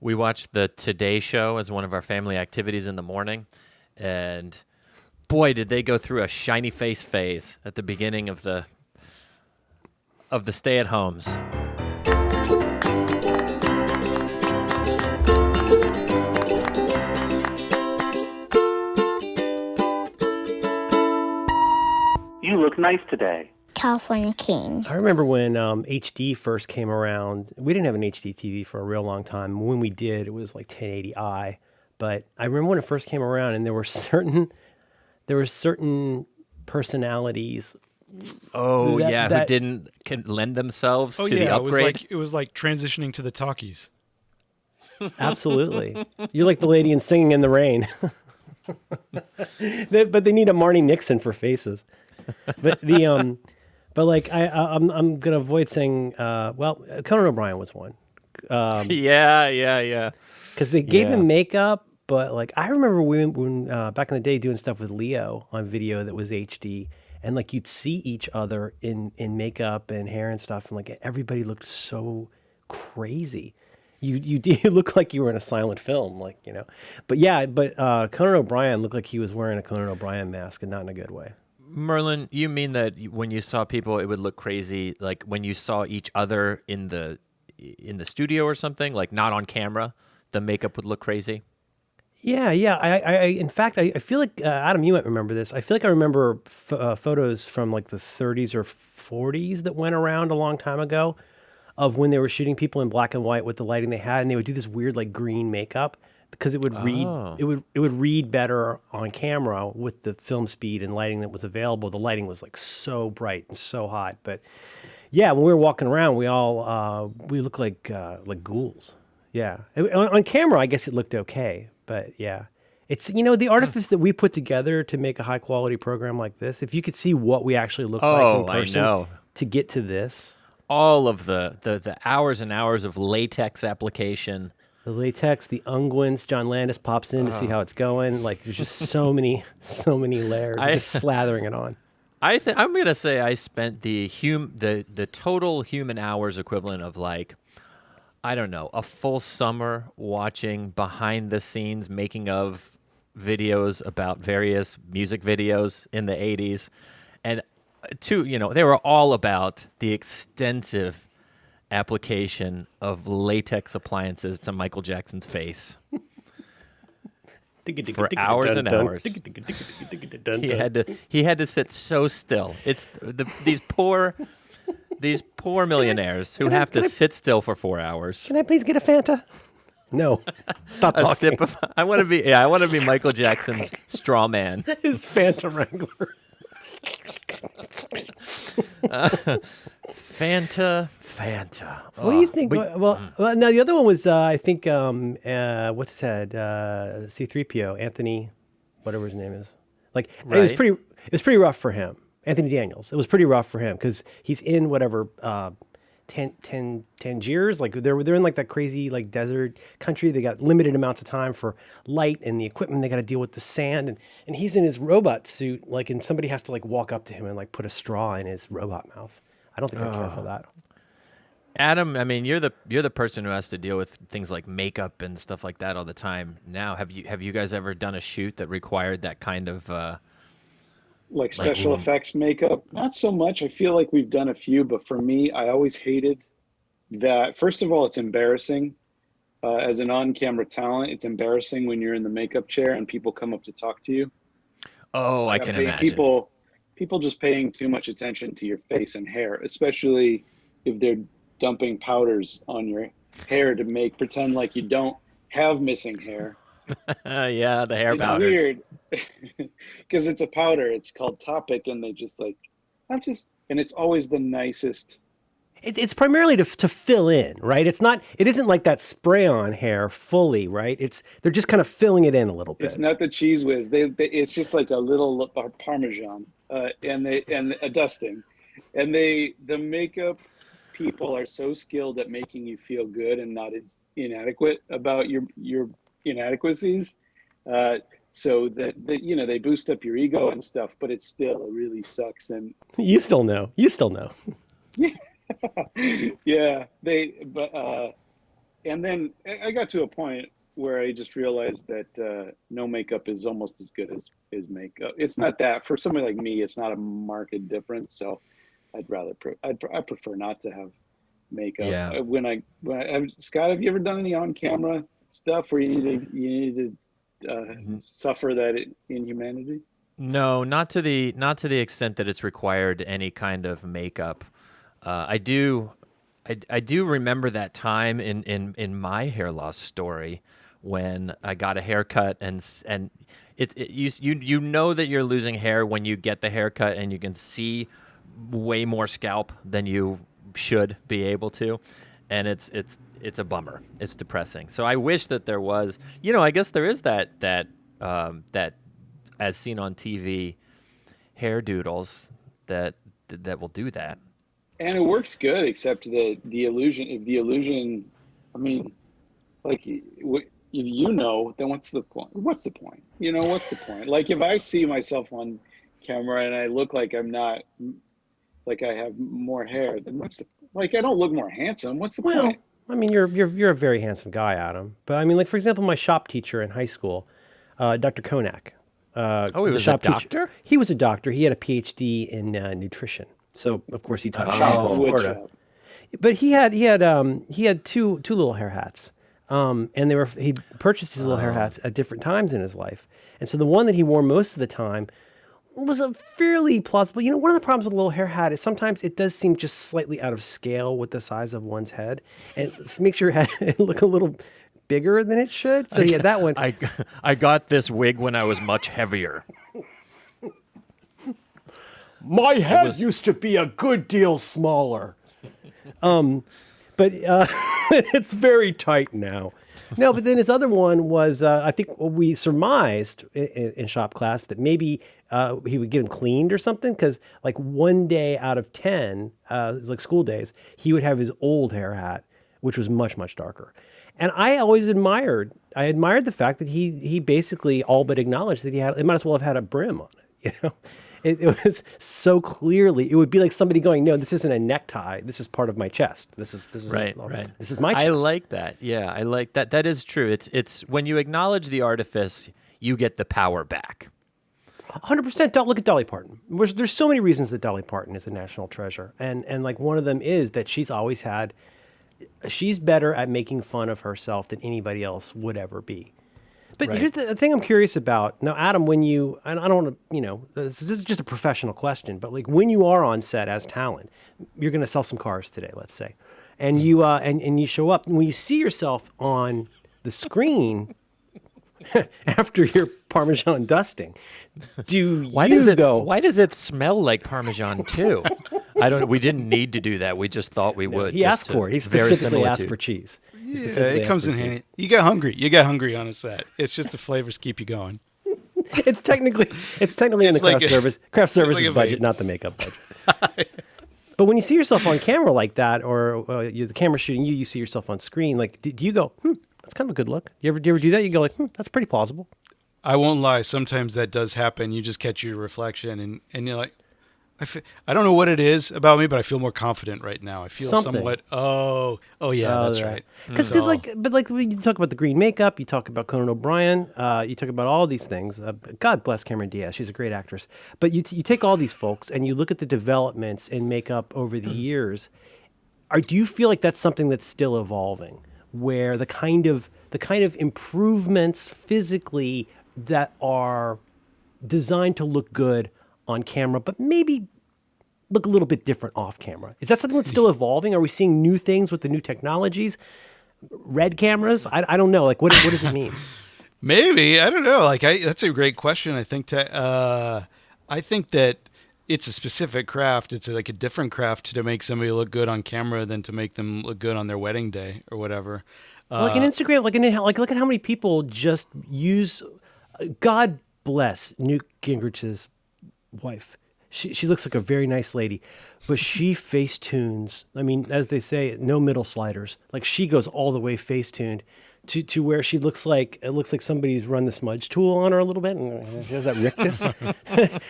we watched the Today Show as one of our family activities in the morning, and boy, did they go through a shiny face phase at the beginning of the stay-at-homes. You look nice today. California King. I remember when HD first came around. We didn't have an HD TV for a real long time. When we did, it was like 1080i. But I remember when it first came around, and there were certain personalities. Oh, who didn't lend themselves to the upgrade. It was like transitioning to the talkies. Absolutely. You're like the lady in Singing in the Rain. But they need a Marnie Nixon for faces. But I'm gonna avoid saying. Conan O'Brien was one. Yeah. Because they gave him makeup, but like I remember when back in the day doing stuff with Leo on video that was HD, and like you'd see each other in makeup and hair and stuff, and like everybody looked so crazy. You look like you were in a silent film, But Conan O'Brien looked like he was wearing a Conan O'Brien mask, and not in a good way. Merlin, you mean that when you saw people, it would look crazy, like when you saw each other in the studio or something, like not on camera, the makeup would look crazy? Yeah. In fact, I feel like, Adam, you might remember this. I feel like I remember photos from like the 30s or 40s that went around a long time ago of when they were shooting people in black and white with the lighting they had, and they would do this weird like green makeup because it would read it would read better on camera with the film speed and lighting that was available. The lighting was like so bright and so hot. But yeah, when we were walking around, we all we looked like ghouls. Yeah, on camera, I guess it looked okay, but yeah, it's the artifice that we put together to make a high quality program like this. If you could see what we actually look like in person I know. To get to this. All of the hours and hours of latex application. The latex, the unguents, John Landis pops in to see how it's going. Like there's just so many layers. Just slathering it on. I'm gonna say I spent the total human hours equivalent of like, I don't know, a full summer watching behind the scenes making of videos about various music videos in the 80s. And they were all about the extensive application of latex appliances to Michael Jackson's face for hours and hours. He had to sit so still. It's these poor millionaires who have to sit still for 4 hours. Can I please get a Fanta? No, stop talking. I want to be Michael Jackson's straw man. His Fanta Wrangler. Fanta. What do you think? Well, now the other one was I think what's his head? C-3PO, Anthony, whatever his name is. Like right. It was pretty rough for him. Anthony Daniels. It was pretty rough for him because he's in whatever Tangiers. Like they're in like that crazy like desert country. They got limited amounts of time for light and the equipment. They got to deal with the sand and he's in his robot suit and somebody has to like walk up to him and like put a straw in his robot mouth. I don't think I care for that. Adam, I mean, you're the person who has to deal with things like makeup and stuff like that all the time. Now, have you guys ever done a shoot that required that kind of like special effects makeup? Not so much. I feel like we've done a few, but for me, I always hated that. First of all, it's embarrassing as an on-camera talent. It's embarrassing when you're in the makeup chair and people come up to talk to you. Oh, I can imagine. People just paying too much attention to your face and hair, especially if they're dumping powders on your hair to pretend like you don't have missing hair. Yeah, the hair powders. It's weird because it's a powder. It's called Topic, and they just and it's always the nicest. It's primarily to fill in, right? It isn't like that spray-on hair fully, right? They're just kind of filling it in a little bit. It's not the Cheese Whiz. It's just like a little Parmesan and a dusting, and the makeup people are so skilled at making you feel good and not inadequate about your inadequacies. So that they boost up your ego and stuff, but it really sucks. And you still know. and then I got to a point where I just realized that no makeup is almost as good as makeup. It's not that for somebody like me, it's not a marked difference. So I prefer not to have makeup. Yeah. Scott, have you ever done any on camera stuff where you need to suffer that inhumanity? No, not to the extent that it's required any kind of makeup. I do remember that time in my hair loss story when I got a haircut and you know that you're losing hair when you get the haircut and you can see way more scalp than you should be able to, and it's a bummer. It's depressing. So I wish that there was, I guess there is that as seen on TV hair doodles that will do that. And it works good, except the illusion. If the illusion, I mean, like, if then what's the point? What's the point? What's the point? Like, if I see myself on camera and I look like I'm not, like I have more hair, then I don't look more handsome. What's the point? I mean, you're a very handsome guy, Adam. But I mean, like, for example, my shop teacher in high school, Dr. Konak. He was a doctor? He was a doctor. He had a PhD in nutrition. So of course he taught shop in Florida. But he had two little hair hats, and he purchased these little hair hats at different times in his life. And so the one that he wore most of the time was a fairly plausible. One of the problems with a little hair hat is sometimes it does seem just slightly out of scale with the size of one's head, and it makes your head look a little bigger than it should. So yeah, that one. I got this wig when I was much heavier. My head used to be a good deal smaller. But it's very tight now. No, but then his other one was, I think we surmised in shop class that maybe he would get him cleaned or something, because like one day out of 10, like school days, he would have his old hair hat, which was much, much darker. And I always admired the fact that he basically all but acknowledged that it might as well have had a brim on it, It was so clearly, it would be like somebody going, no, this isn't a necktie. This is part of my chest. This is right. This is my chest. I like that. Yeah, I like that. That is true. It's when you acknowledge the artifice, you get the power back. 100%. Look at Dolly Parton. There's so many reasons that Dolly Parton is a national treasure. And like one of them is that she's better at making fun of herself than anybody else would ever be. But here's the thing I'm curious about. Now, Adam, and I don't want to, this is just a professional question, but like when you are on set as talent, you're going to sell some cars today, let's say, and you and you show up, and when you see yourself on the screen after your Parmesan dusting, why does it smell like Parmesan too? We didn't need to do that. We just thought we would. He asked for it. He specifically asked for cheese. Yeah, it comes in handy. You get hungry on a set. It's just the flavors keep you going. It's technically in the craft services budget, not the makeup budget. But when you see yourself on camera like that, or the camera shooting you see yourself on screen, like, do you go, that's kind of a good look? You ever do that? You go like, that's pretty plausible. I won't lie. Sometimes that does happen. You just catch your reflection and you're like, I don't know what it is about me, but I feel more confident right now. I feel somewhat, that's right. Because when you talk about the green makeup, you talk about Conan O'Brien, you talk about all these things. God bless Cameron Diaz. She's a great actress. But you take all these folks and you look at the developments in makeup over the years. Do you feel like that's something that's still evolving, where the kind of improvements physically that are designed to look good on camera, but maybe look a little bit different off camera? Is that something that's still evolving? Are we seeing new things with the new technologies? Red cameras? I don't know. Like, what does it mean? Maybe. I don't know. Like, that's a great question. I think that it's a specific craft. It's like a different craft to make somebody look good on camera than to make them look good on their wedding day or whatever. Like an Instagram, like look at how many people just use. God bless Newt Gingrich's wife. She looks like a very nice lady, but she face tunes. I mean, as they say, no middle sliders. Like, she goes all the way face tuned to where she looks like somebody's run the smudge tool on her a little bit, and she has that rictus.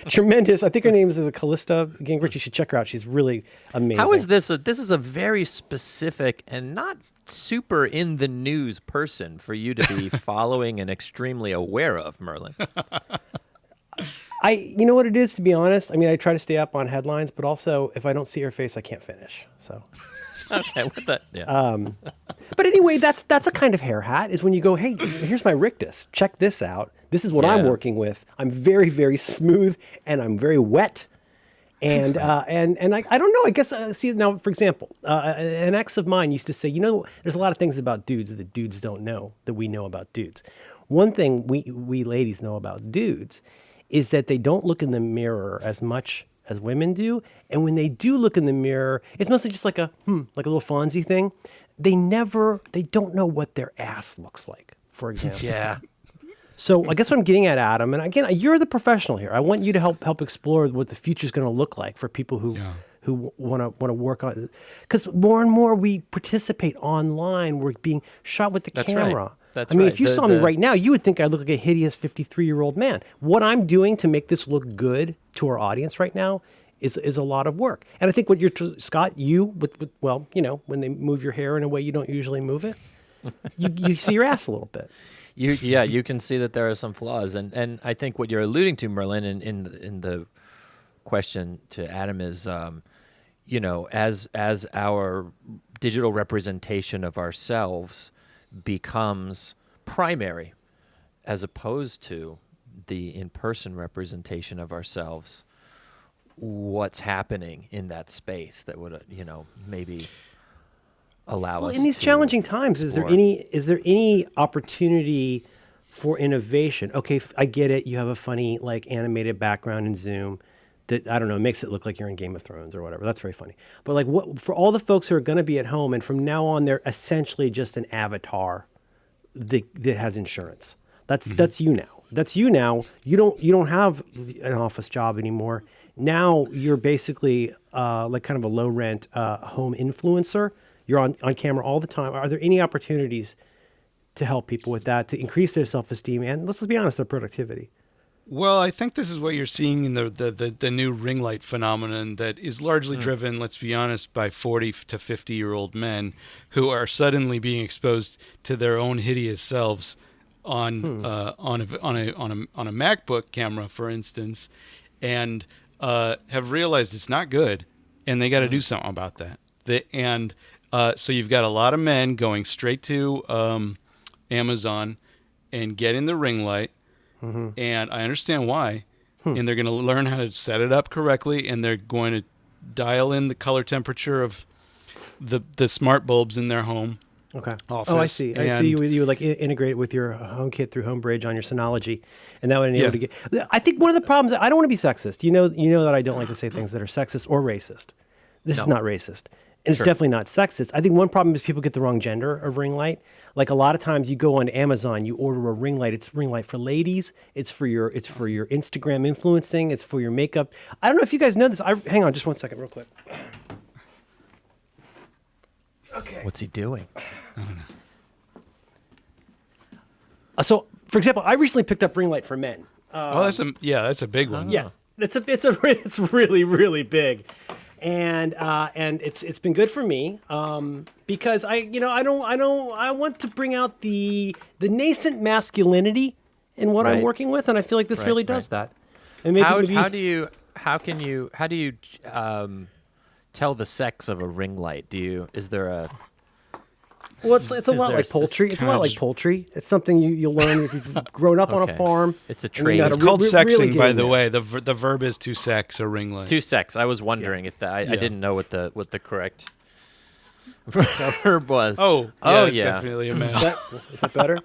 Tremendous. I think her name is Callista Gingrich. You should check her out. She's really amazing. How is this? This is a very specific and not super in the news person for you to be following and extremely aware of, Merlin. You know what it is, to be honest? I mean, I try to stay up on headlines, but also if I don't see her face, I can't finish. So. Okay, what the? Yeah. But anyway, that's a kind of hair hat, is when you go, hey, here's my rictus. Check this out. This is what I'm working with. I'm very, very smooth, and I'm very wet. And and I don't know. I guess see now, for example, an ex of mine used to say, there's a lot of things about dudes that dudes don't know that we know about dudes. One thing we ladies know about dudes is that they don't look in the mirror as much as women do, and when they do look in the mirror, it's mostly just like a little Fonzie thing. They don't know what their ass looks like, for example. Yeah. So I guguess what I'm getting at, Adam, and again, you're the professional here. I want you to help explore what the future is going to look like for people who want to work on it. Because more and more we participate online. We're being shot with the camera. Right. That's I mean, right. if you saw me right now, you would think I look like a hideous 53-year-old man. What I'm doing to make this look good to our audience right now is a lot of work. And I think what Scott, when they move your hair in a way you don't usually move it, you see your ass a little bit. You can see that there are some flaws, and I think what you're alluding to, Merlin, in the question to Adam is, as our digital representation of ourselves becomes primary, as opposed to the in-person representation of ourselves, what's happening in that space that would, maybe allow us in these challenging times, explore. is there any opportunity for innovation? Okay, I get it. You have a funny animated background in Zoom that, I don't know, makes it look like you're in Game of Thrones or whatever. That's very funny. But what for all the folks who are going to be at home, and from now on they're essentially just an avatar that has insurance. That's you now. That's you now. You don't have an office job anymore. Now you're basically kind of a low rent home influencer. You're on camera all the time. Are there any opportunities to help people with that, to increase their self-esteem and, let's be honest, their productivity? Well, I think this is what you're seeing in the new ring light phenomenon that is largely driven, let's be honest, by 40 to 50-year-old men who are suddenly being exposed to their own hideous selves on a MacBook camera, for instance, and have realized it's not good, and they got to do something about that. So you've got a lot of men going straight to Amazon and getting the ring light. And I understand why. And they're going to learn how to set it up correctly, and they're going to dial in the color temperature of the smart bulbs in their home. Okay. Office. Oh, I see. I see. You would integrate it with your HomeKit through HomeBridge on your Synology, and that would enable to get. I think one of the problems. I don't want to be sexist. You know that I don't like to say things that are sexist or racist. This is not racist. And it's definitely not sexist. I think one problem is people get the wrong gender of ring light. Like a lot of times you go on Amazon, you order a ring light. It's ring light for ladies. It's for your Instagram influencing. It's for your makeup. I don't know if you guys know this. Hang on just one second real quick. Okay. What's he doing? I don't know. So, for example, I recently picked up ring light for men. That's a big one. Yeah. It's really, really big. And it's been good for me because I want to bring out the nascent masculinity in what I'm working with, and I feel like this really does that. And maybe how do you tell the sex of a ring light? Is there a Well, it's a lot like poultry. It's a lot like poultry. It's something you'll learn if you've grown up on a farm. It's a trade. It's called sexing, by the way. The verb is to sex a ring light. To sex. I was wondering if that. I didn't know what the correct verb was. Oh, it's definitely a male. Is that better?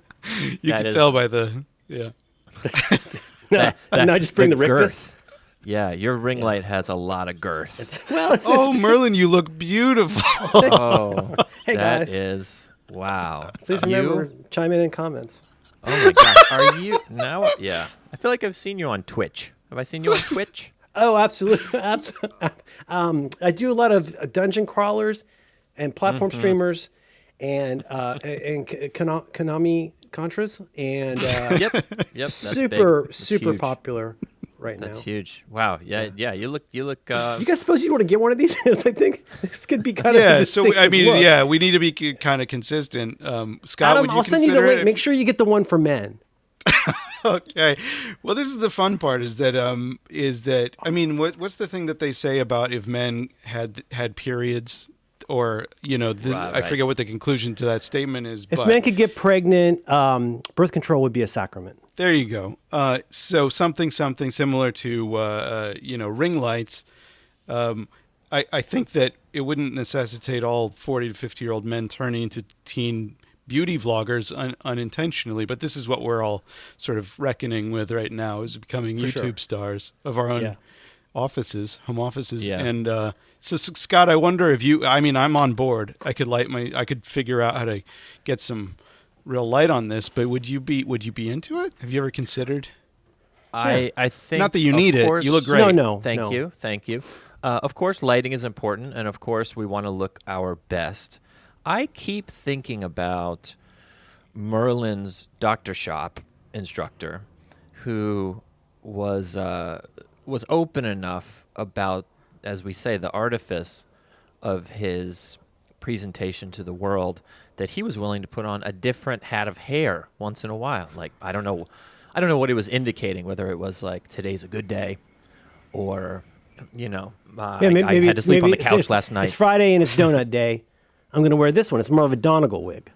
You can tell by the I just bring the rictus. Girth. Yeah, your ring light has a lot of girth. Merlin, you look beautiful. Oh, hey guys. That is wow. Please remember, chime in comments. Oh my gosh, are you now? Yeah, I feel like I've seen you on Twitch. Have I seen you on Twitch? Oh, absolutely. I do a lot of dungeon crawlers and platform streamers, Konami Contras, and Yep. That's super big. That's super huge. popular right That's now. huge. Wow. Yeah. You look. You guys suppose you want to get one of these? I think this could be kind of a Yeah, so I distinctive mean, look. yeah, we need to be kind of consistent. Scott, Adam, would you I'll send you the consider link. it? Make sure you get the one for men. Okay. Well, this is the fun part. Is that I mean, what's the thing that they say about if men had periods, or this, Right, I forget what the conclusion to that statement is. If but men could get pregnant, birth control would be a sacrament. there you go. So something similar to ring lights. I think that it wouldn't necessitate all 40 to 50-year-old men turning into teen beauty vloggers unintentionally, but this is what we're all sort of reckoning with right now, is becoming For YouTube sure. stars of our own Yeah. home offices. Yeah. And so Scott, I wonder if I'm on board. I could figure out how to get some real light on this, but would you be into it? Have you ever considered? I think Not that you of need it. course- You look great. No. Thank you. Of course, lighting is important, and of course, we want to look our best. I keep thinking about Merlin's Dr. Shop instructor, who was open enough about, as we say, the artifice of his presentation to the world, that he was willing to put on a different hat of hair once in a while. Like, I don't know what he was indicating, whether it was like, today's a good day, or I had to sleep on the couch last night. It's Friday and it's donut day. I'm going to wear this one. It's more of a Donegal wig.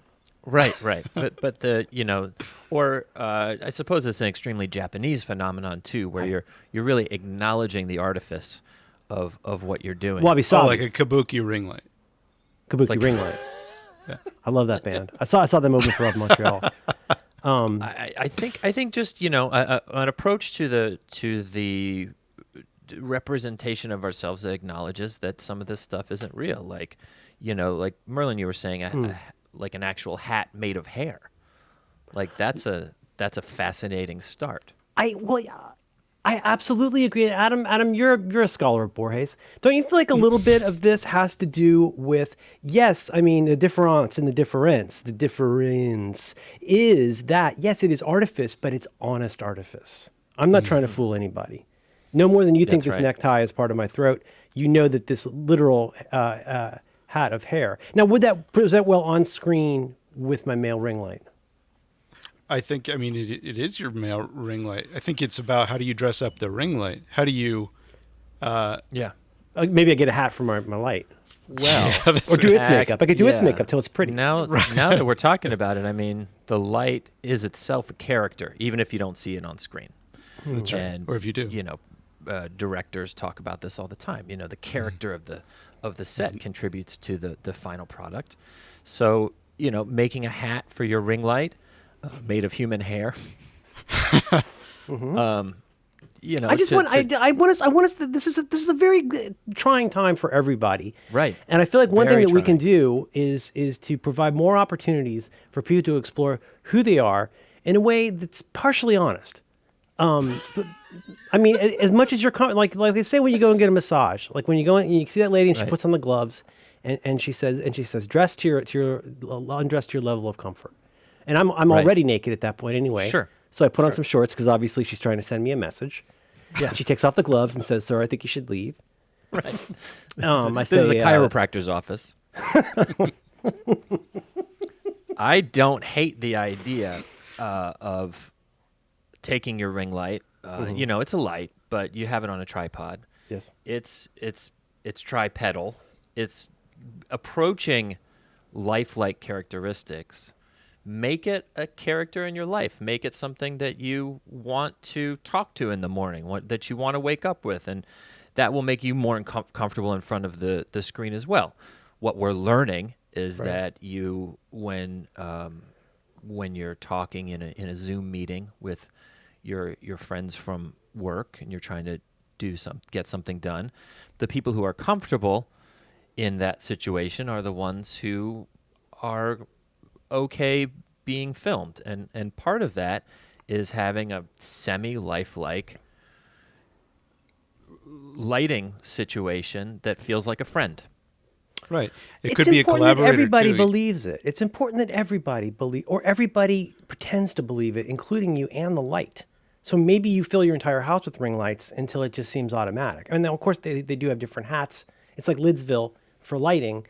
Right. But the or I suppose it's an extremely Japanese phenomenon too, where you're really acknowledging the artifice of what you're doing. Wabi Sabi. Like a kabuki ring light. Kabuki ring light. I love that band. I saw them open for Up Montreal. I think just an approach to the representation of ourselves that acknowledges that some of this stuff isn't real. Like Merlin, you were saying, like an actual hat made of hair. Like that's a fascinating start. I absolutely agree. Adam, you're a scholar of Borges. Don't you feel like a little bit of this has to do with, yes, I mean, the difference and the difference. The difference is that, yes, it is artifice, but it's honest artifice. I'm not trying to fool anybody. No more than you think That's this right. necktie is part of my throat. You know that this literal hat of hair. Now, was that well on screen with my male ring light? I think, it is your male ring light. I think it's about how do you dress up the ring light? How do you... Yeah. Maybe I get a hat for my light. Well, Or do its makeup. I could do its Yeah. makeup till it's pretty. Now that we're talking about it, I mean, the light is itself a character, even if you don't see it on screen. That's right. And, Or if you do. Directors talk about this all the time. The character of the set contributes to the final product. So, making a hat for your ring light made of human hair. I just to- want. to- I want us. This is a very trying time for everybody. Right. And I feel like one Very thing that we can trying. do is to provide more opportunities for people to explore who they are in a way that's partially honest. But, I mean, as much as you're like they say when you go and get a massage, like when you go in, you see that lady and she Right. puts on the gloves, and she says dress to your undress to your level of comfort. And I'm Right. already naked at that point anyway. Sure. So I put on some shorts because obviously she's trying to send me a message. Yeah. She takes off the gloves and says, "Sir, I think you should leave." Right. I This say, is a chiropractor's office. I don't hate the idea of taking your ring light. It's a light, but you have it on a tripod. Yes. It's tripedal. It's approaching lifelike characteristics. Make it a character in your life. Make it something that you want to talk to in the morning, that you want to wake up with, and that will make you more comfortable in front of the screen as well. What we're learning is that you, when you're talking in a Zoom meeting with your friends from work and you're trying to get something done, the people who are comfortable in that situation are the ones who are okay being filmed, and part of that is having a semi-lifelike lighting situation that feels like a friend. Right. It It's could be a important that collaborator everybody too. believes it. It's important that everybody or everybody pretends to believe it, including you and the light. So maybe you fill your entire house with ring lights until it just seems automatic. And then, of course, they do have different hats. It's like Lidsville for lighting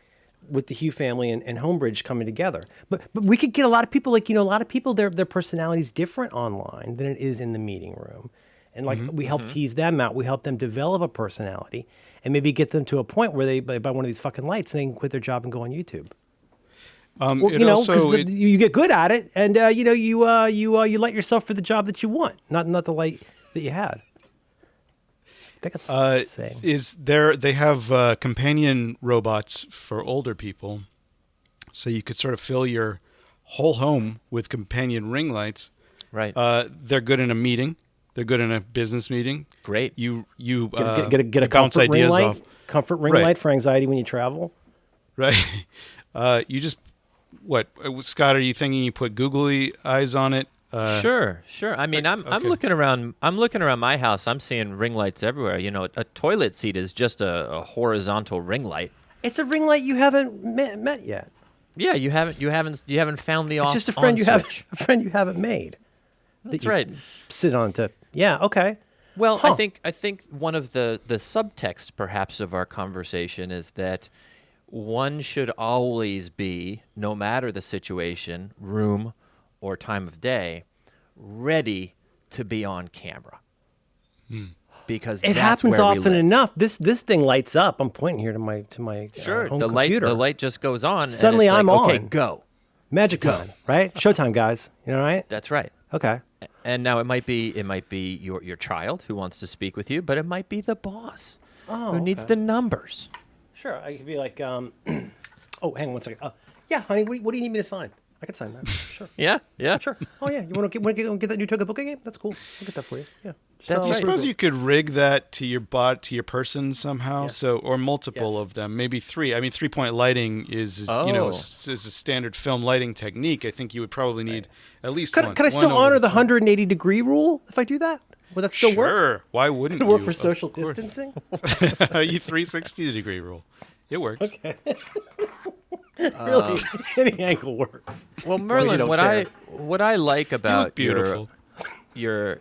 with the Hugh family and Homebridge coming together. But we could get a lot of people, like, a lot of people, their personality is different online than it is in the meeting room. And like we help tease them out. We help them develop a personality and maybe get them to a point where they buy one of these fucking lights and they can quit their job and go on YouTube. Or, It because also- you get good at it, and you light yourself for the job that you want, not the light that you had. I think that's what it's saying. They have companion robots for older people, so you could sort of fill your whole home with companion ring lights. Right. They're good in a meeting. They're good in a business meeting. Great. You Get a bounce comfort ring ideas light, off. comfort ring Right. light for anxiety when you travel. Right. You just Scott? Are you thinking you put googly eyes on it? Sure. I mean, I'm looking around. I'm looking around my house. I'm seeing ring lights everywhere. A toilet seat is just a horizontal ring light. It's a ring light you haven't met yet. Yeah, you haven't found the off. It's just a friend switch. a friend you haven't made. That's you right. Sit on to. Yeah. Okay. Well, Huh. I think one of the subtext perhaps of our conversation is that one should always be, no matter the situation, room, or time of day, ready to be on camera. Because It that's happens where we often live. enough. This thing lights up. I'm pointing here to my Sure, home the computer. light just goes on. Suddenly and it's like, I'm okay, on. go. Magic time, right? Showtime, guys. You know, right? That's right. Okay. And now it might be your child who wants to speak with you, but it might be the boss who needs the numbers. Sure. I could be like, oh, hang on one second. Yeah, honey. What do you need me to sign? I can sign that. Sure. Yeah. Sure. Oh yeah. You want to get that new Toga Book game? That's cool. I'll get that for you. Yeah. That's I right. suppose you could rig that to your person somehow, Yes. or multiple Yes. of them, maybe three. I mean, 3-point lighting is Oh. is a standard film lighting technique. I think you would probably need at least Can one. I still one over honor the top. 180-degree rule if I do that? Would that still work? Sure. Why wouldn't Would it work you? for Of social course. distancing? You 360-degree rule. It works. Really, any angle works. Well, long as you Merlin, don't what I like about beautiful. your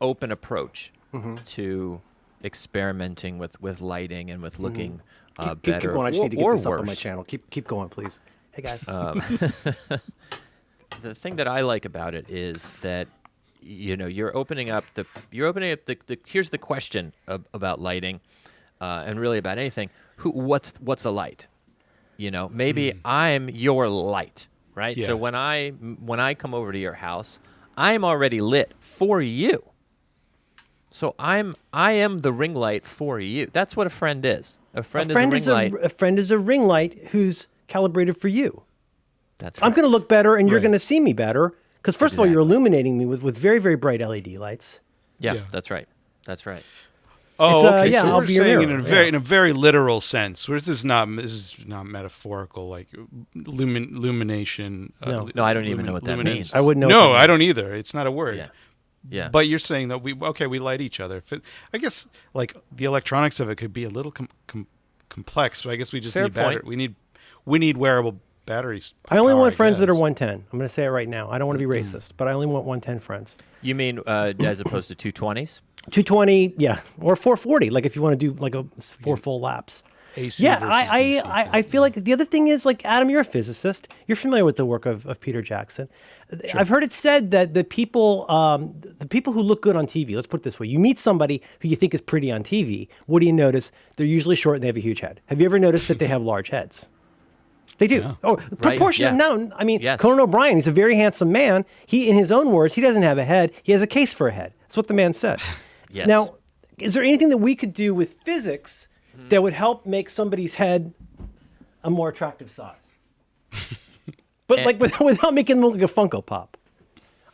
open approach Mm-hmm. to experimenting with lighting and with looking Keep better going. I just need to get or this up on my worse. channel. Keep going, please. Hey guys. The thing that I like about it is that you're opening up the here's the question about lighting and really about anything. What's a light? Maybe I'm your light, right? Yeah. So when I come over to your house, I'm already lit for you. So I am the ring light for you. That's what a friend is. A friend is a ring light. A friend is a ring light who's calibrated for you. That's right. I'm going to look better, and you're Right. going to see me better. Because first of all, you're Exactly. illuminating me with very, very bright LED lights. Yeah, Yeah. that's right. That's right. Oh, It's, okay. yeah, so I'll we're be your saying mirror, in a very literal sense. Where this is not metaphorical, like illumination. No. No, I don't even know what that luminance. means. I wouldn't know. No, what that I don't means. either. It's not a word. Yeah. Yeah. But you're saying that we light each other. I guess like the electronics of it could be a little complex, but I guess we just Fair need battery. point. We need wearable batteries. I only power, want friends that are guess. 110. I'm going to say it right now. I don't want to be racist, but I only want 110 friends. You mean as opposed to 220s? 220, yeah, or 440. Like if you want to do like 4 full laps. AC Yeah, versus I DC. I feel like the other thing is, like, Adam, you're a physicist. You're familiar with the work of Peter Jackson. I've heard it said that the people who look good on TV, let's put it this way, you meet somebody who you think is pretty on TV, what do you notice? They're usually short and they have a huge head. Have you ever noticed that they have large heads? They do. Oh, proportionate. yeah. No, I mean, Yes. Conan O'Brien, he's a very handsome man. He, in his own words, he doesn't have a head. He has a case for a head. That's what the man said. Yes. Now, is there anything that we could do with physics that would help make somebody's head a more attractive size? But like without making them look like a Funko Pop.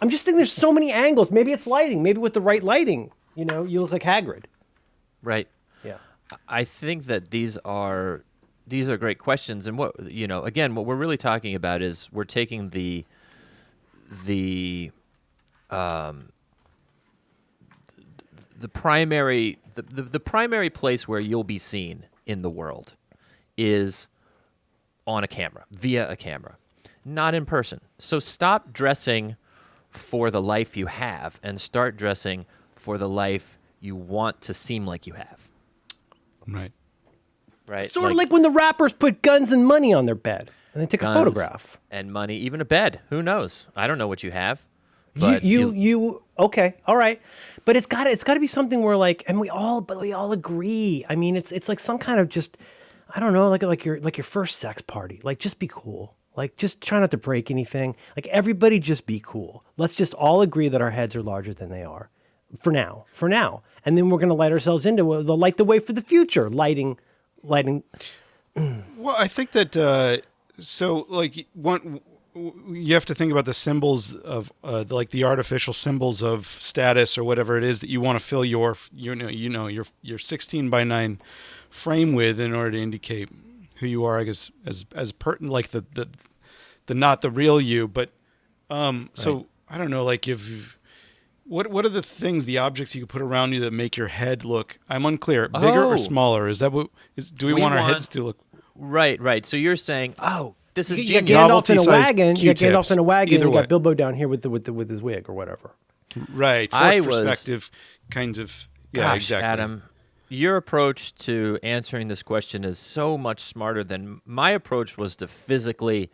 I'm just thinking there's so many angles. Maybe it's lighting. Maybe with the right lighting, you look like Hagrid. Right. Yeah. I think that these are great questions, and again, what we're really talking about is we're taking the primary place where you'll be seen in the world is on a camera, via a camera, not in person. So stop dressing for the life you have and start dressing for the life you want to seem like you have. Right. Right? Sort of like when the rappers put guns and money on their bed and they take a guns photograph. and money, even a bed. Who knows? I don't know what you have. But You okay, all right, but it's got to be something where like, and we all agree. I mean, it's like some kind of just, I don't know, like your first sex party. Like, just be cool. Like, just try not to break anything. Like, everybody just be cool. Let's just all agree that our heads are larger than they are, for now, and then we're gonna light ourselves into light the way for the future. Lighting. Well, I think that so like one. You have to think about the symbols of like the artificial symbols of status or whatever it is that you want to fill your 16 by 9 frame with in order to indicate who you are, I guess, as pertinent, like the not the real you, but so I don't know, like if what are the things, the objects you could put around you that make your head look, I'm unclear, bigger or smaller? Is that what is, do we want our heads to look? Right. So you're saying, this is You got genius. Gandalf in a Novelty-sized wagon. You got Gandalf Q-tips. in a wagon. Either And you way. got Bilbo down here with his wig or whatever. Right. I Forced was- perspective kinds of. Yeah, Gosh, exactly. Adam, your approach to answering this question is so much smarter than my approach was to physically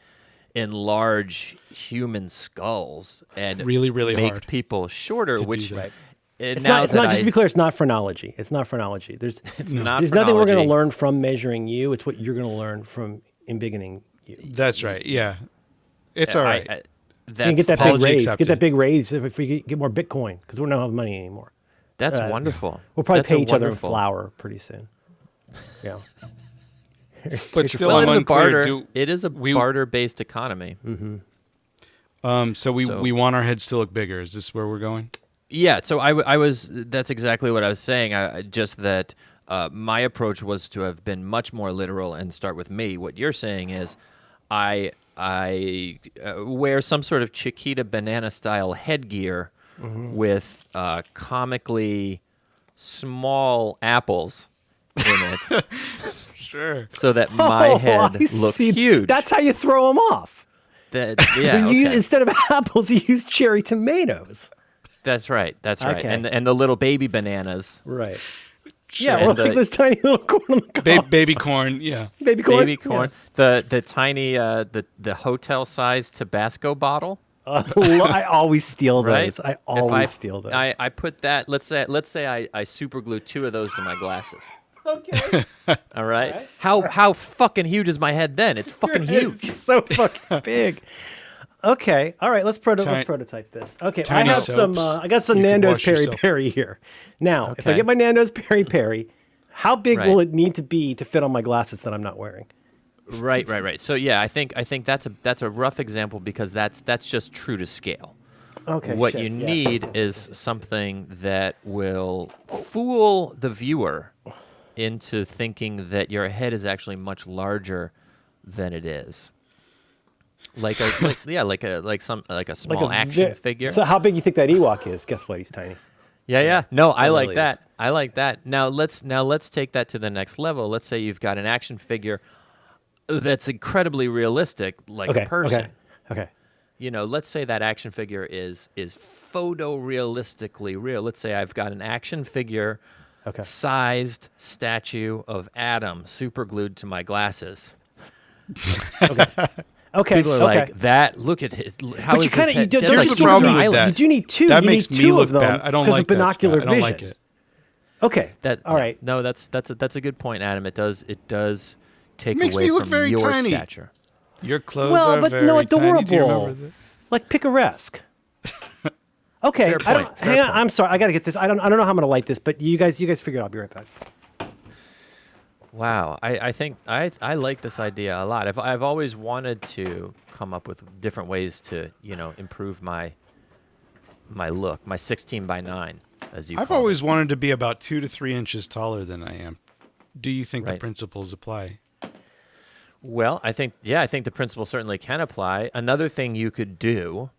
enlarge human skulls and Really, really make hard people shorter, do which that. It's not. Just to be clear, it's not phrenology. It's not phrenology. There's not there's nothing we're going phrenology. to learn from measuring you. It's what you're going to learn from embiggening you. That's right. Yeah. It's all right. You can get that big Apology raise. accepted. Get that big raise if we get more Bitcoin, because we don't have money anymore. That's wonderful. We'll probably That's pay a each other in wonderful- flour pretty soon. Yeah. but still, Well, I'm it is a unclear. barter. It is a barter-based economy. So we want our heads to look bigger. Is this where we're going? Yeah, so I was. That's exactly what I was saying. Just that my approach was to have been much more literal and start with me. What you're saying is, I wear some sort of Chiquita banana style headgear with comically small apples in it, Sure. so that my head I looks see. huge. That's how you throw them off. Yeah, You okay. instead of apples, you use cherry tomatoes. That's right. Okay. And the little baby bananas. Right. Sure. Yeah, or And like those tiny little corn on the cob. Baby corn. Yeah. Baby corn. Baby corn, the tiny the hotel sized Tabasco bottle, Yeah. I always steal right? those. I If always steal those. I put that. Let's say I super glue 2 of those to my glasses. okay. All right. How fucking huge is my head then? It's fucking huge. It's so fucking big. Okay. All right. Let's Tiny- prototype this. Okay. I tiny have some. soaps. I got some You can Nando's wash peri yourself. peri here. Now, if I Okay. get my Nando's peri peri, how big Right. will it need to be to fit on my glasses that I'm not wearing? Right. So yeah, I think that's a rough example because that's just true to scale. Okay. What shit, you yeah. need is something that will fool the viewer into thinking that your head is actually much larger than it is. Like a small action figure. So how big you think that Ewok is? Guess what? He's tiny. Yeah. No, I like really that. I like that. Now let's take that to the next level. Let's say you've got an action figure that's incredibly realistic, like Okay. a person. Okay. You know, let's say that action figure is photorealistically real. Let's say I've got an action figure Okay. sized statue of Adam super glued to my glasses. Okay. People are okay. like, that, look at his, how But is you kind of his you head? do, That's Here's there's like the sort of problem with island. that. You do need two. That you makes need me two look of them bad. I don't because like of binocular that, Scott. I don't vision. like it. Okay. That. All right. No, that's a good point, Adam. It does take Makes away me look from very your tiny. stature. Your clothes Well, are but very no, tiny. Do you adorable. remember that? Like picaresque. Okay. Fair I don't, point, fair hang on. point. I'm sorry. I got to get this. I don't know how I'm going to light this, but you guys figure it out. I'll be right back. Wow, I think I like this idea a lot. I've always wanted to come up with different ways to improve my look, my 16 by 9, as you. I've call it. always wanted to be about 2 to 3 inches taller than I am. Do you think the Right. principles apply? Well, I think the principle certainly can apply. Another thing you could do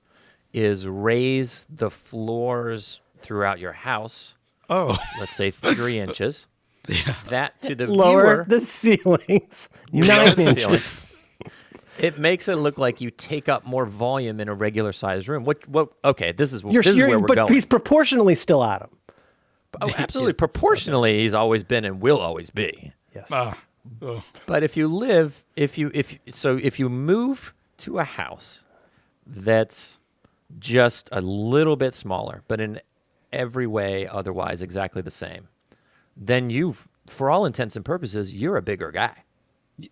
is raise the floors throughout your house. Oh, Let's say 3 inches. That to the Lower viewer. the ceilings lower 9 the inches. It makes it look like you take up more volume in a regular sized room. What? Okay, this is where we're but going. he's proportionally still Adam. Oh, absolutely. Proportionally, he's always been and will always be. Yes. But if you move to a house that's just a little bit smaller, but in every way otherwise exactly the same, then for all intents and purposes, you're a bigger guy.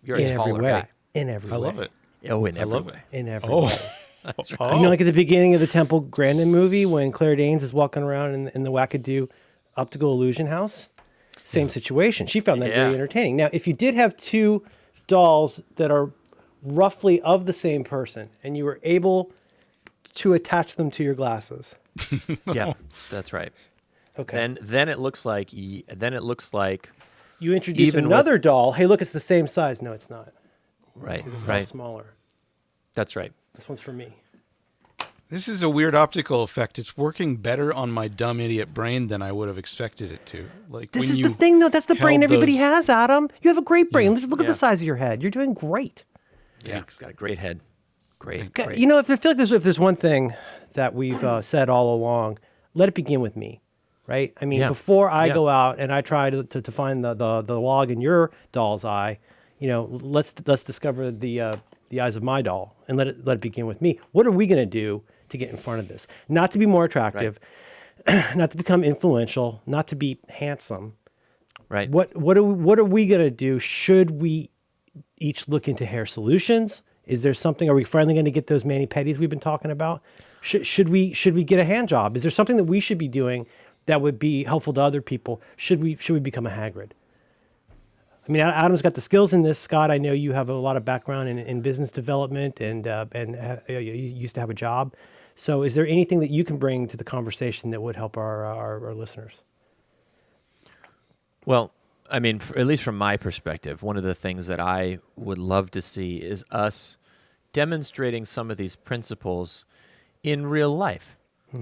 You're in a taller every way. guy. In every way. I love it. Oh, in every love way. In every way. That's right. You know, like at the beginning of the Temple Grandin movie when Claire Danes is walking around in the wackadoo optical illusion house? Same situation. She found that very entertaining. Now, if you did have two dolls that are roughly of the same person and you were able to attach them to your glasses. Yeah, that's right. Okay. Then it looks like you introduce even another doll. Hey, look, it's the same size. No, it's not. right, It's right. not smaller. That's right. This one's for me. This is a weird optical effect. It's working better on my dumb idiot brain than I would have expected it to. Like This when is you the thing, though. That's the brain held everybody those- has, Adam. You have a great brain. Look at Yeah. the size of your head. You're doing great. Yeah, he's got a great head. Great. Okay, great. you know, if there's one thing that we've said all along, let it begin with me, right? I mean, Yeah. before I Yeah. go out and I try to find the log in your doll's eye, you know, let's discover the eyes of my doll and let it begin with me. What are we going to do to get in front of this? Not to be more attractive, not to become influential, not to be handsome. Right. What are we going to do? Should we each look into hair solutions? Is there something? Are we finally going to get those mani-pedis we've been talking about? Should we get a hand job? Is there something that we should be doing that would be helpful to other people? Should we become a Hagrid? I mean, Adam's got the skills in this. Scott, I know you have a lot of background in business development and you used to have a job. So, is there anything that you can bring to the conversation that would help our listeners? Well, I mean, at least from my perspective, one of the things that I would love to see is us demonstrating some of these principles in real life.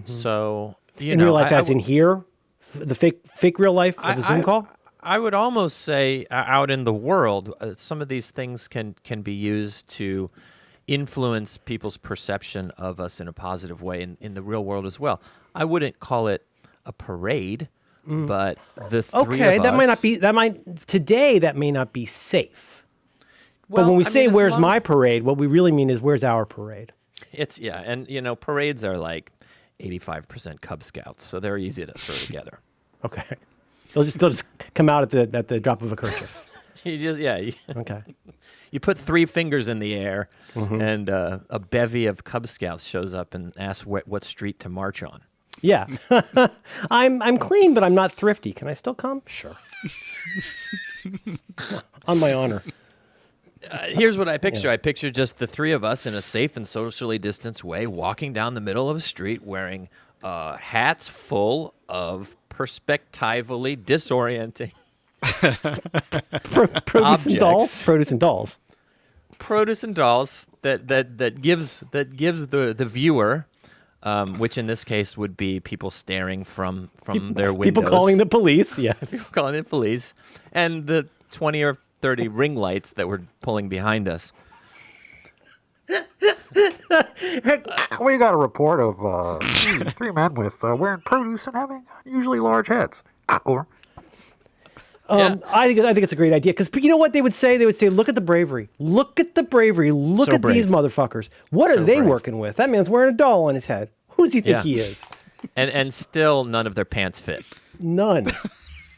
So, In real life, as in here, the fake real life of a Zoom call. I would almost say out in the world, some of these things can be used to influence people's perception of us in a positive way in the real world as well. I wouldn't call it a parade, but the three Okay, of that us, might not be today. That may not be safe. But Well, when we I say mean, as "Where's long- my parade," what we really mean is "Where's our parade?" It's and parades are like 85% Cub Scouts, so they're easy to throw together. Okay, they'll just come out at the drop of a kerchief. You Okay, you put three fingers in the air, Mm-hmm. and a bevy of Cub Scouts shows up and asks what street to march on. yeah. I'm clean, but I'm not thrifty. Can I still come? Sure. On my honor. Here's what I picture. I picture just the three of us in a safe and socially distanced way, walking down the middle of a street wearing hats full of perspectively disorienting Produce and dolls. Objects. Produce and dolls. produce and dolls that gives the viewer, which in this case would be people staring from their windows, People calling the police. Yes. calling the police, and the 20 or 30 ring lights that were pulling behind us. We got a report of three men with wearing produce and having unusually large heads. Over. I think it's a great idea because you know what they would say? They would say, "Look at the bravery! Look at the bravery! Look So at these brave. motherfuckers! What are So they brave. working with? That man's wearing a doll on his head. Who does he think Yeah. he is? And still none of their pants fit. None.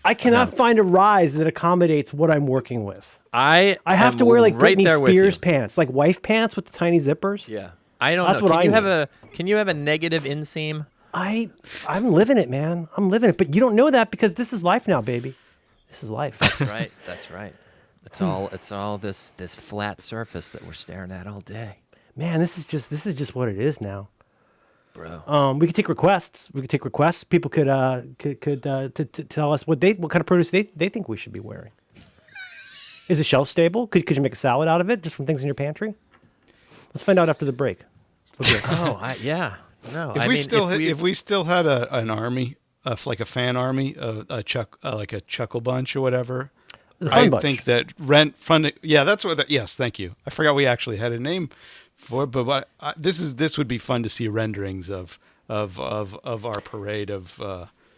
I cannot find a rise that accommodates what I'm working with. I have am to wear like right Britney there with Spears you. pants, like wife pants with the tiny zippers. Yeah, I don't That's know. what Can I you have need. can you have a negative inseam? I'm living it, man. I'm living it. But you don't know that because this is life now, baby. This is life. That's right. That's right. It's all this flat surface that we're staring at all day, Man, this is just what it is now. bro. We could take requests. People could tell us what kind of produce they think we should be wearing. Is it shelf stable? Could you make a salad out of it just from things in your pantry? Let's find out after the break. Yeah. No, If we still had an army, like a fan army, like a chuckle bunch or whatever, The fun I bunch. think that rent funding. Yeah, that's what. Yes, thank you. I forgot we actually had a name for it, but this would be fun to see renderings of our parade of.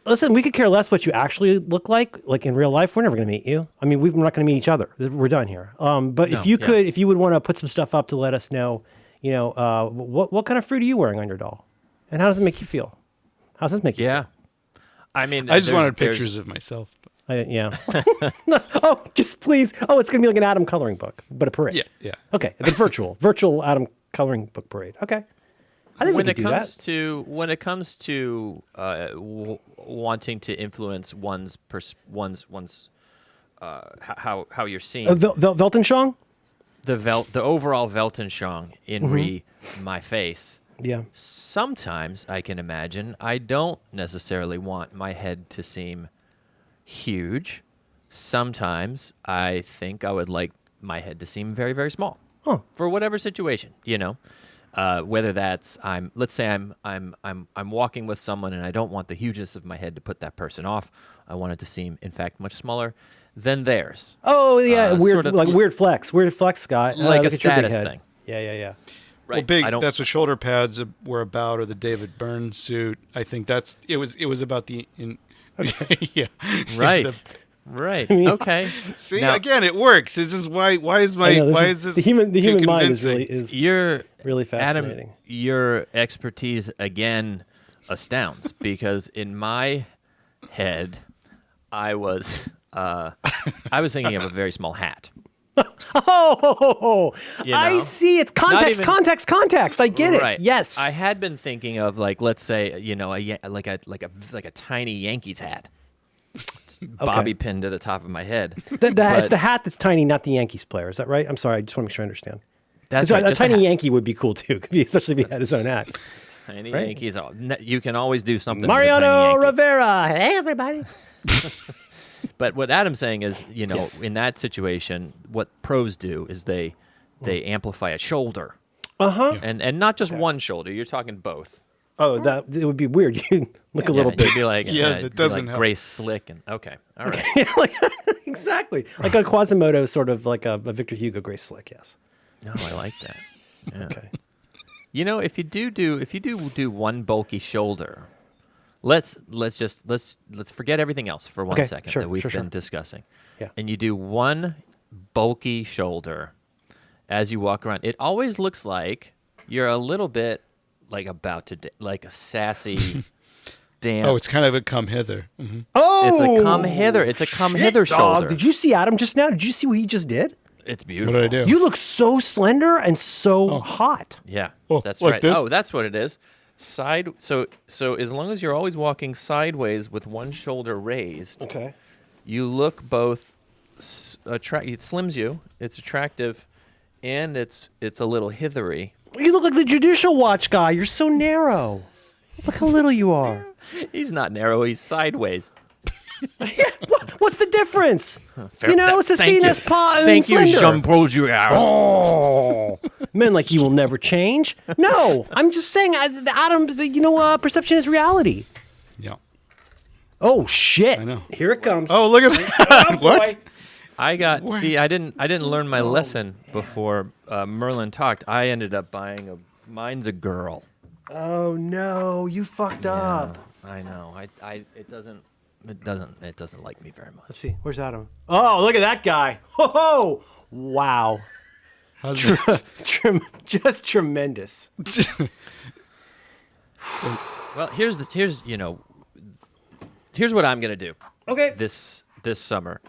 Listen, we could care less what you actually look like in real life. We're never going to meet you. I mean, we're not going to meet each other. We're done here. But No, if you yeah. could, if you would want to put some stuff up to let us know, what kind of fruit are you wearing on your doll, and how does it make you feel? How does this make you Yeah. I mean, I just there's- wanted there's- pictures of myself. feel? Yeah. Oh, just please. Oh, it's going to be like an Adam coloring book, but a parade. Yeah. Okay, the virtual Adam coloring book parade. Okay. I think when we it could do comes that. to when it comes to wanting to influence one's how you're seen, Weltanschauung? the overall Weltanschauung in my face. Yeah. Sometimes I can imagine I don't necessarily want my head to seem huge. Sometimes I think I would like my head to seem very, very small. Huh. For whatever situation, whether that's let's say I'm walking with someone and I don't want the hugeness of my head to put that person off. I want it to seem, in fact, much smaller than theirs. Oh yeah, weird sort of- weird flex, Scott. Like a look at your big status head. thing. Yeah. Right. Well, big. I don't, That's what shoulder pads were about, or the David Byrne suit. I think it was about the. Yeah. right. The- Right. Okay. see, Now- again, it works. This is why is my I know, why is this the human too mind is convincing? You're really fascinating. Adam, your expertise again astounds because in my head, I was thinking of a very small hat. Oh, You I know? see. It's even- context. I get Right. it. Yes. I had been thinking of let's say a tiny Yankees hat, bobby pinned to the top of my head. it's But the hat that's tiny, not the Yankees player. Is that right? I'm sorry. I just want to make sure I understand. that's 'Cause right, a just tiny hat. Yankee would be cool too, especially if he had his own hat. Tiny right? Yankees. You can always do something. with a Mariano tiny Yankee. Rivera. Hey, everybody. But what Adam's saying is, Yes. in that situation, what pros do is they amplify a shoulder, and not just one shoulder. You're talking both. Oh, that it would be weird. You'd look a little You'd bit. be like, Yeah, that it'd be doesn't like help. Grace Slick and okay, all right. Exactly. Like a Quasimodo, sort of like a Victor Hugo Grace Slick. Yes. No, I like that. Yeah. Okay. If you do one bulky shoulder, let's forget everything else for one Okay, second sure, that we've sure, been sure. discussing. Yeah. And you do one bulky shoulder as you walk around. It always looks like you're a little bit like about to like a sassy dance. Oh, it's kind of a come hither. Mm-hmm. Oh, It's a come hither. It's a come hither dog. shoulder. Did you see Adam just now? Did you see what he just did? It's What beautiful. did I do? You look so slender and so hot. Yeah, Oh, that's like right. this? Oh, that's what it is. So as long as you're always walking sideways with one shoulder raised, Okay. you look both it slims you, it's attractive, and it's a little hithery. You look like the Judicial Watch guy. You're so narrow. Look how little you are. He's not narrow, he's sideways. What's the difference? You know, it's a Thank scene you. as pa Thank you, slender. Jean-Paul Girard. Oh, men like you will never change. No, I'm just saying, Adam. Perception is reality. Yeah. Oh shit! I know. Here it comes. Oh, look at that. What? I didn't learn my lesson before Merlin talked. I ended up buying mine's a girl. Oh no, you fucked up. I know. It doesn't like me very much. Let's see. Where's Adam? Oh, look at that guy. Oh, wow. How's this? Just tremendous. Well, here's what I'm gonna do. Okay. This summer,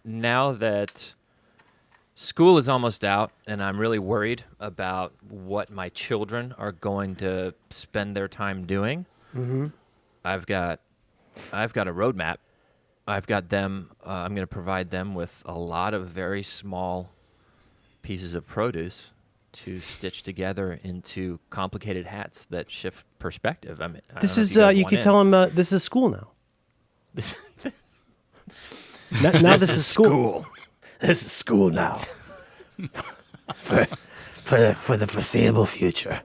now that school is almost out, and I'm really worried about what my children are going to spend their time doing. Mm-hmm. I've got a roadmap. I've got them. I'm going to provide them with a lot of very small pieces of produce to stitch together into complicated hats that shift perspective. I mean, I This don't know is if you guys you want can in. tell him this is school now. This- Now this is school. This is school now. For the foreseeable future.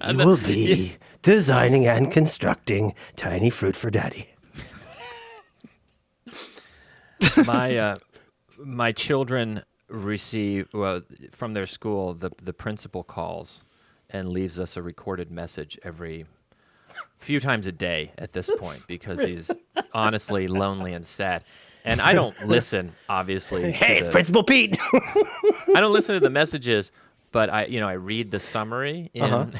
You will be designing and constructing tiny fruit for daddy. my children receive from their school. The principal calls and leaves us a recorded message every few times a day at this point because he's honestly lonely and sad. And I don't listen, obviously. Hey, Principal Pete. I don't listen to the messages, but I read the summary in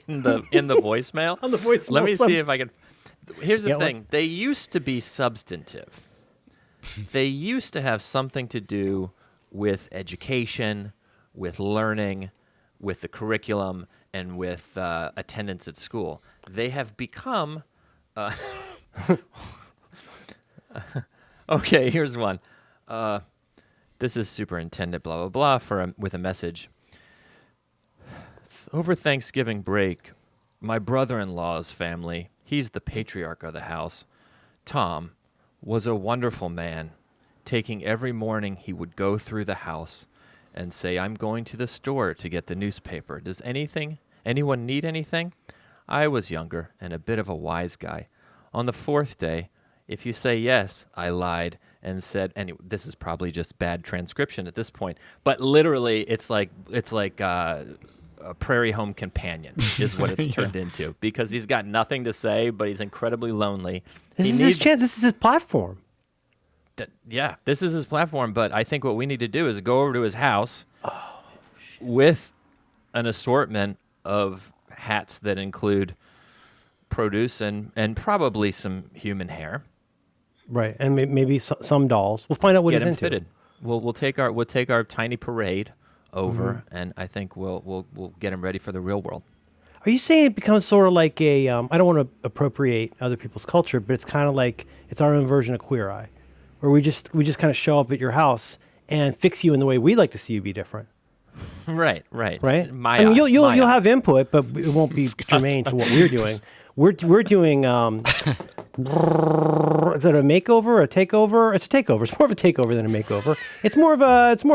in the voicemail. On the voicemail. Let me see if I can. Here's the thing: they used to be substantive. They used to have something to do with education, with learning, with the curriculum, and with attendance at school. They have become. Okay, here's one. This is Superintendent blah blah blah with a message. Over Thanksgiving break, my brother-in-law's family, he's the patriarch of the house, Tom, was a wonderful man. Taking every morning, he would go through the house and say, "I'm going to the store to get the newspaper. Does anyone need anything?" I was younger and a bit of a wise guy. On the fourth day, if you say yes, I lied and said, and this is probably just bad transcription at this point, but literally it's like a prairie home companion is what it's turned into because he's got nothing to say, but he's incredibly lonely. This is his chance. This is his platform. This is his platform, but I think what we need to do is go over to his house with an assortment of hats that include produce and probably some human hair. Right, and maybe some dolls. We'll find out what Get he's him into. fitted. We'll take our tiny parade over, and I think we'll get him ready for the real world. Are you saying it becomes sort of like a? I don't want to appropriate other people's culture, but it's kind of like it's our own version of Queer Eye, where we just kind of show up at your house and fix you in the way we like to see you be different. Right. I mean, you'll have input, but it won't be germane to what we're doing. We're doing. Is it a makeover or a takeover? It's a takeover. It's more of a takeover than a makeover. It's more of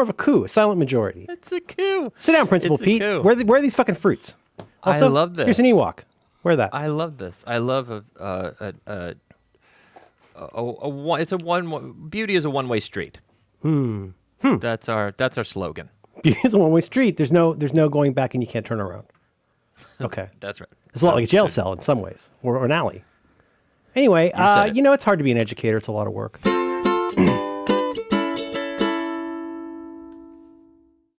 a coup, a silent majority. It's a coup. Sit down, Principal It's a Pete. coup. Where are these fucking fruits? Also, I love this. Here's an Ewok. Wear that. I love this. I love beauty is a one-way street. That's our slogan. It's a one-way street. There's no going back, and you can't turn around. Okay, That's right. it's a lot like a jail cell in some ways, or an alley. Anyway, said it. it's hard to be an educator. It's a lot of work.